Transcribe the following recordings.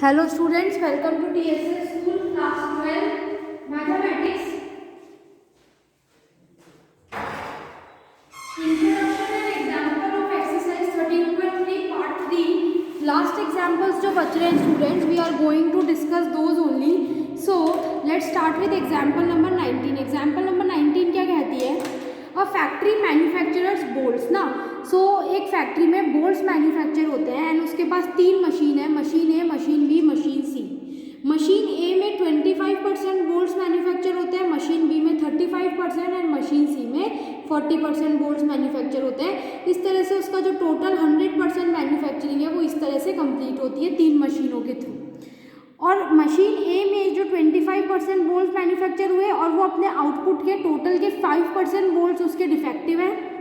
Hello students, welcome to TSS School Class 12 Mathematics. Introduction and example of exercise 13.3 part 3. Last examples जो बच रहे हैं students, we are going to discuss those only. So let's start with example number 19. Example number 19 क्या कहती है? A factory manufacturers bolts ना. सो एक factory में बोल्ट्स मैन्युफैक्चर होते हैं एंड उसके पास तीन मशीन है, मशीन ए, मशीन बी, मशीन सी. मशीन ए में 25% बोल्ट्स मैन्युफैक्चर होते हैं, मशीन बी में 35% एंड मशीन सी में 40% बोल्ट्स मैन्युफैक्चर होते हैं. इस तरह से उसका जो टोटल 100% मैन्युफैक्चरिंग है वो इस तरह से कंप्लीट होती है तीन मशीनों के थ्रू. और मशीन ए में जो 25% बोल्ट्स मैन्युफैक्चर हुए और वो अपने आउटपुट के टोटल के 5% बोल्ट्स उसके डिफेक्टिव हैं.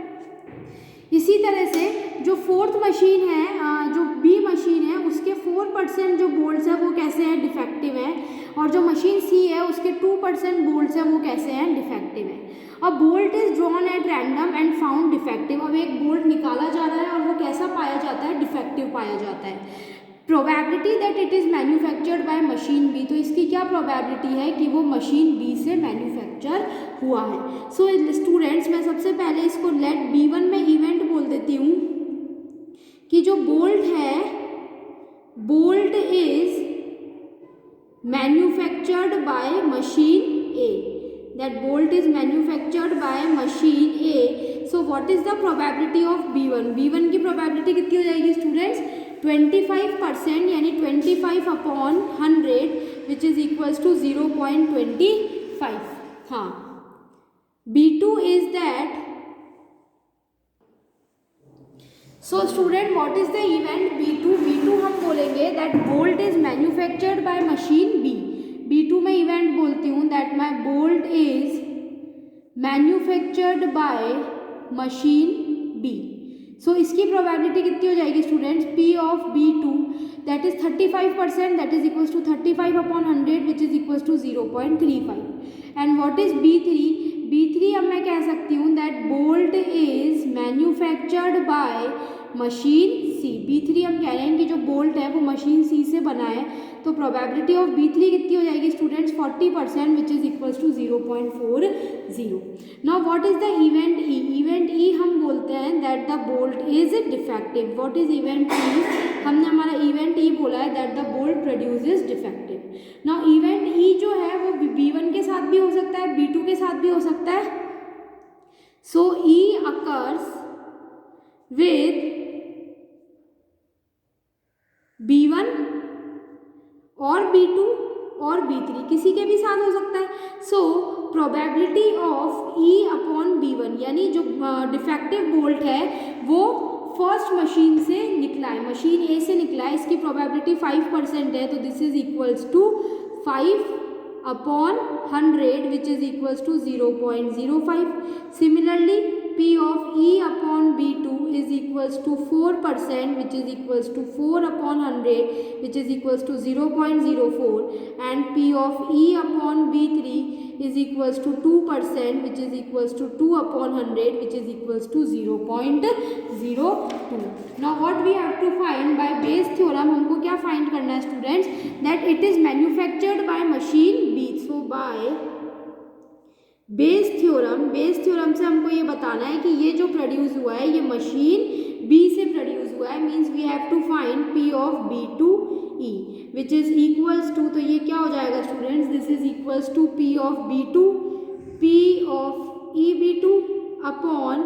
इसी तरह से जो फोर्थ मशीन है, जो बी मशीन है, उसके 4% जो बोल्ट्स हैं वो कैसे हैं, डिफेक्टिव हैं. और जो मशीन सी है उसके 2% बोल्ट्स हैं वो कैसे हैं, डिफेक्टिव हैं. अब bolt is drawn at random and found defective. अब एक बोल्ट निकाला जा रहा है और वो कैसा पाया जाता है, डिफेक्टिव पाया जाता है. Probability that it is manufactured by machine B. तो इसकी क्या प्रोबेबिलिटी है कि वो मशीन बी से मैन्युफैक्चर हुआ है. सो स्टूडेंट्स, मैं सबसे पहले इसको लेट B1 में इवेंट बोल देती हूँ कि जो बोल्ट है, bolt is manufactured by machine A. That bolt is manufactured by machine A. So what is the probability of B1? B1 की प्रोबेबिलिटी कितनी हो जाएगी स्टूडेंट्स? 25%, यानी 25/100 विच इज इक्वल्स टू 0.25. हाँ. B2 is that. So student, what is the event B2? B2 हम बोलेंगे that bolt is manufactured by machine B. B2 में event बोलती हूँ that my bolt is manufactured by machine B. So इसकी probability कितनी हो जाएगी students? P of B2 that is 35%, that is equals to 35/100 which is equals to 0.35. And what is B3? B3 अब मैं कह सकती हूँ that bolt is manufactured by machine C. B3 हम कह रहे हैं कि जो बोल्ट है वो मशीन C से बना है. तो प्रोबेबिलिटी ऑफ B3 कितनी हो जाएगी students? 40% which is equals to 0.40. Now what is the event E? Event E हम बोलते हैं that the bolt is defective. What is event E? हमने हमारा इवेंट E बोला है that the bolt produces defective. Now event E जो है वो B1 के साथ भी हो सकता है, B2 के साथ भी हो सकता है. सो E occurs with B1 और B2 और B3, किसी के भी साथ हो सकता है. So probability of E upon B1, यानी जो डिफेक्टिव बोल्ट है वो फर्स्ट मशीन से निकला है, मशीन ए से निकला है, इसकी प्रोबेबिलिटी 5% है. तो this is equals to 5/100 which is equals to 0.05. Similarly P of E upon B2 is equals to 4% which is equals to 4/100 which is equals to 0.04, and P of E upon B3 is equals to 2% which is equals to 2/100 which is equals to 0.02. Now what we have to find by Bayes theorem? हमको क्या find करना है students? That it is manufactured by machine B. So by Bayes theorem से हमको ये बताना है कि ये जो प्रोड्यूस हुआ है ये मशीन बी से प्रोड्यूस हुआ है. Means we have to find P of B2E which is equals to, तो ये क्या हो जाएगा students? This is equals to P of B2, P of EB2 upon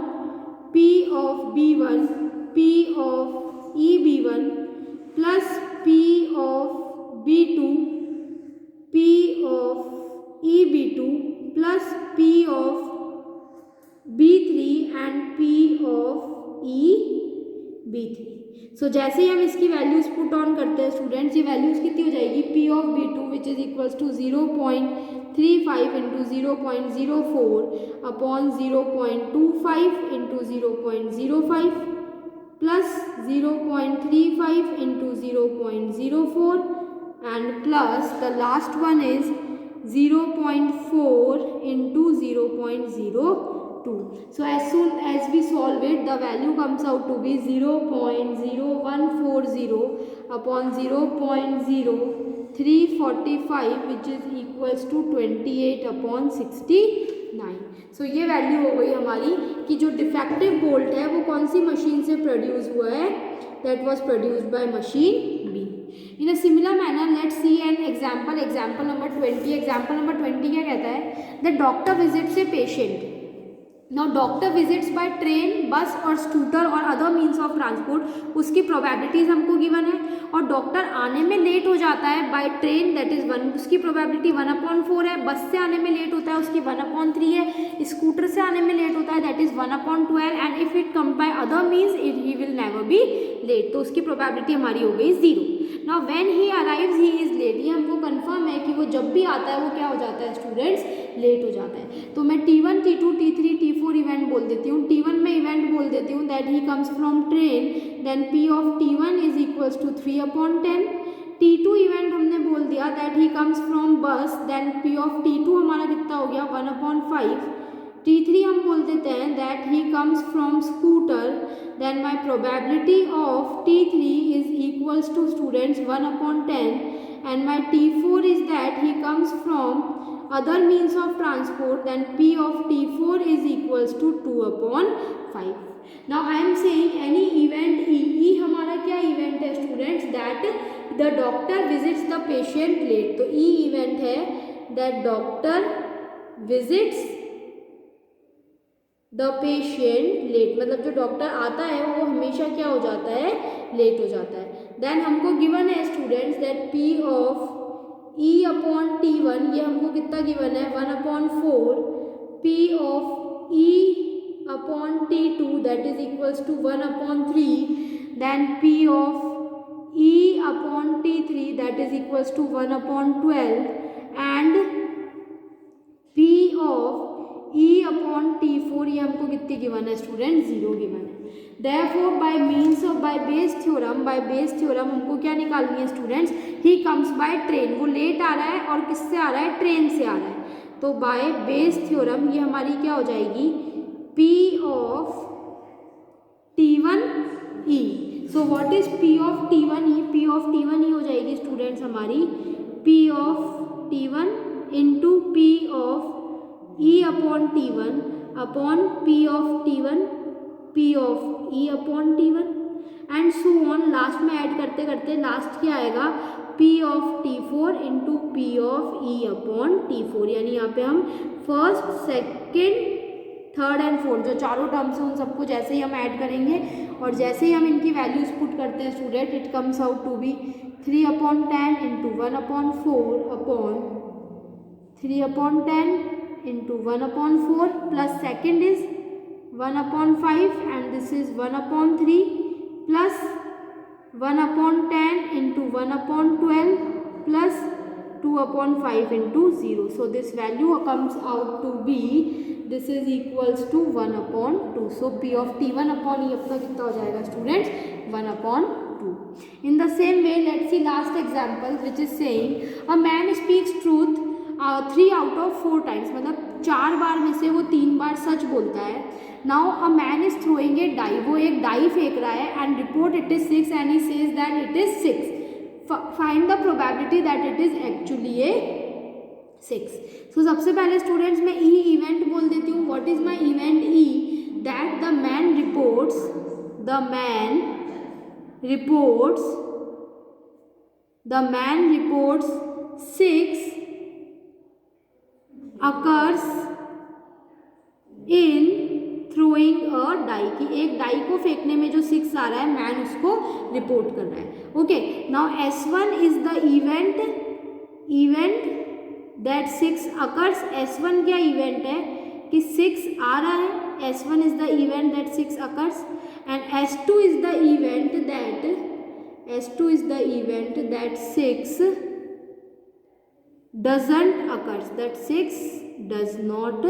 P of B1, P of EB1 plus P of B2, P of EB2 plus P of B3 and P of EB3. So जैसे ही हम इसकी values put on करते हैं students, ये values कितनी हो जाएगी? P of B2 which is equals to 0.35 into 0.04 upon 0.25 into 0.05 plus 0.35 into 0.04 and plus the last one is 0.4 into 0.02. So as soon as we solve it, the value comes out to be 0.0140 upon 0.0345 which is equals to 28/69। So ये value हो गई हमारी कि जो defective bolt है वो कौन सी machine से प्रोड्यूस हुआ है, that was produced by machine B. In a similar manner let's see an example number 20। Example number 20 क्या कहता है, the doctor visits a patient. Now doctor visits by train, bus और स्कूटर और other means of transport, उसकी probabilities हमको given है। और doctor आने में लेट हो जाता है बाय ट्रेन, दैट इज 1, उसकी प्रोबेबिलिटी 1/4 है। बस से आने में लेट होता है, उसकी 1/3 है। स्कूटर से आने में लेट होता है, that is 1/12। And if it come by other means he will never be late, तो उसकी प्रोबेबिलिटी हमारी हो गई 0। Now when he arrives he is late, ये हमको कंफर्म है कि वो जब भी आता है वो क्या हो जाता है स्टूडेंट्स, लेट हो जाता है। तो मैं T1, T2, T3, T4 event बोल देती हूँ। T1 में इवेंट बोल देती हूँ that he comes from train, then P of T1 is equals to 3/10। T2 event हमने बोल दिया that he comes from bus, then P of T2 हमारा कितना हो गया 1/5। T3 हम बोल देते हैं that he comes from scooter, then my probability of T3 is equals to students 1/10 and my T4 is that he comes from other means of transport, then P of T4 is equals to 2/5. Now I am saying any event E हमारा क्या event है students, that the doctor visits the patient late। तो E event है that doctor visits the patient late, मतलब जो doctor आता है वो हमेशा क्या हो जाता है, लेट हो जाता है। देन हमको गिवन है students that P of E/T1, ये हमको कितना गिवन है 1/4। P of E/T2 that is equals to 1/3। Then P of E/T3 that is equals to 1/12 and P of E/T4 ये हमको कितनी गिवन है स्टूडेंट, 0 गिवन है। Therefore by means of by base theorem हमको क्या निकालनी है students, he comes by train, वो लेट आ रहा है और किससे आ रहा है, ट्रेन से आ रहा है। तो बाय बेस थ्योरम ये हमारी क्या हो जाएगी P of T1E। So what is P of T1E, P of T1E हो जाएगी स्टूडेंट्स हमारी P of T1 into P of E/T1 upon P of T1 P of E/T1 and so on. Last में add करते करते last क्या आएगा P of T4 into P of E/T4। यानी यहाँ पे हम first, second, third and fourth जो चारों टर्म्स हैं उन सबको जैसे ही हम ऐड करेंगे और जैसे ही हम इनकी वैल्यूज पुट करते हैं student, it comes out to be 3/10 into 1/4 upon 3/10 into 1/4 plus second is 1/5 and this is 1/3 plus 1/10 into 1/12 plus 2/5 into 0. So this value comes out to be, this is equals to 1/2. So P of T1 upon E अपना कितना हो जाएगा students 1/2. In the same way let's see last example which is saying a man speaks truth 3 out of 4 times, मतलब 4 बार में से वो 3 बार सच बोलता है। Now a man is throwing a die, वो एक डाई फेंक रहा है and report it is 6 and he says that it is 6। Find the probability that it is actually a 6। So सबसे पहले स्टूडेंट्स मैं ई इवेंट बोल देती हूँ। What is my event E, that the man reports 6 occurs in throwing a die, कि एक die को फेंकने में जो 6 आ रहा है मैन उसको रिपोर्ट कर रहा है। Okay, now S1 is the event that 6 occurs। S1 क्या इवेंट है कि 6 आ रहा है, S1 is the event that 6 occurs and S2 is the event that 6 doesn't occurs, that 6 does not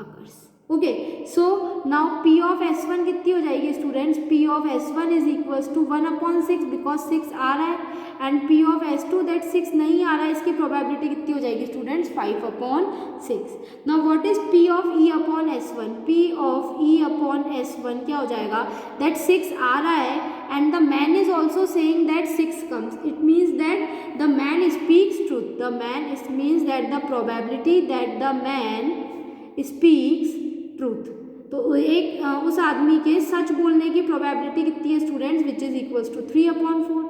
occurs। Okay, so now P of S1 कितनी हो जाएगी students? P of S1 is equals to 1/6 because 6 आ रहा है, and P of S2 that 6 नहीं आ रहा है, इसकी प्रोबेबिलिटी कितनी हो जाएगी students? 5/6. Now what is P of E upon S1? P of E upon S1 क्या हो जाएगा? दैट 6 आ रहा है and the man is also saying that 6 comes. It means that the man speaks truth. The man, it means that the probability that the man speaks truth. तो एक उस आदमी के सच बोलने की प्रोबेबिलिटी कितनी है students? Which is equals to 3/4.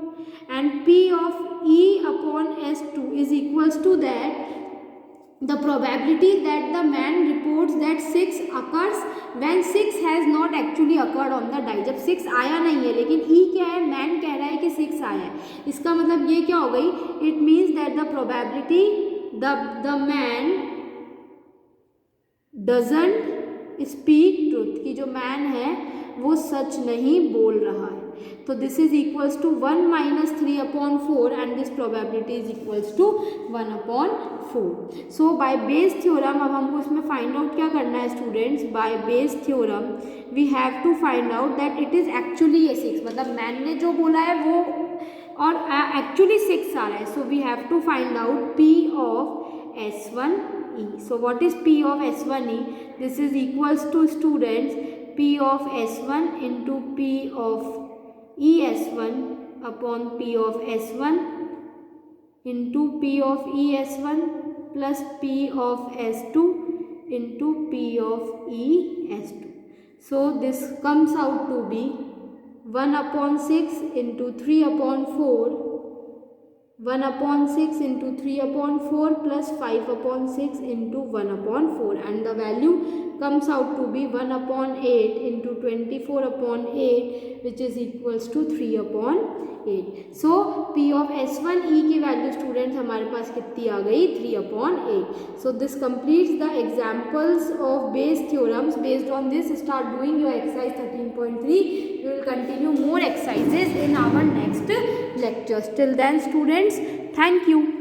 And P of E upon S2 is equals to that the probability that the man reports that 6 occurs when 6 has not actually occurred on the die. जब 6 आया नहीं है लेकिन E क्या है? Man कह रहा है कि 6 आया है. इसका मतलब ये क्या हो गई? It means that the probability the man doesn't speak truth, कि जो मैन है वो सच नहीं बोल रहा है. तो this is equals to 1 minus 3/4 and this probability is equals to 1/4. So by Bayes theorem अब हमको इसमें फाइंड आउट क्या करना है students? By Bayes theorem we have to find out that it is actually a 6, मतलब man ने जो बोला है वो और एक्चुअली 6 आ रहा है. So we have to find out P of S1E. So what is P of S1E? This is equals to students P of S1 into P of ES1 upon P of S1 into P of ES1 plus P of S2 into P of ES2. So this comes out to be 1/6 into 3/4, 1/6 into 3/4 plus 5/6 into 1/4, and the value comes out to be 1/8 into 24/8 which is equals to 3/8. So P of S1E की value students हमारे पास कितनी आ गई? 3/8. So this completes the examples of base theorems. Based on this, start doing your exercise 13.3. We will continue more exercises in our next lectures. Till then students, thank you.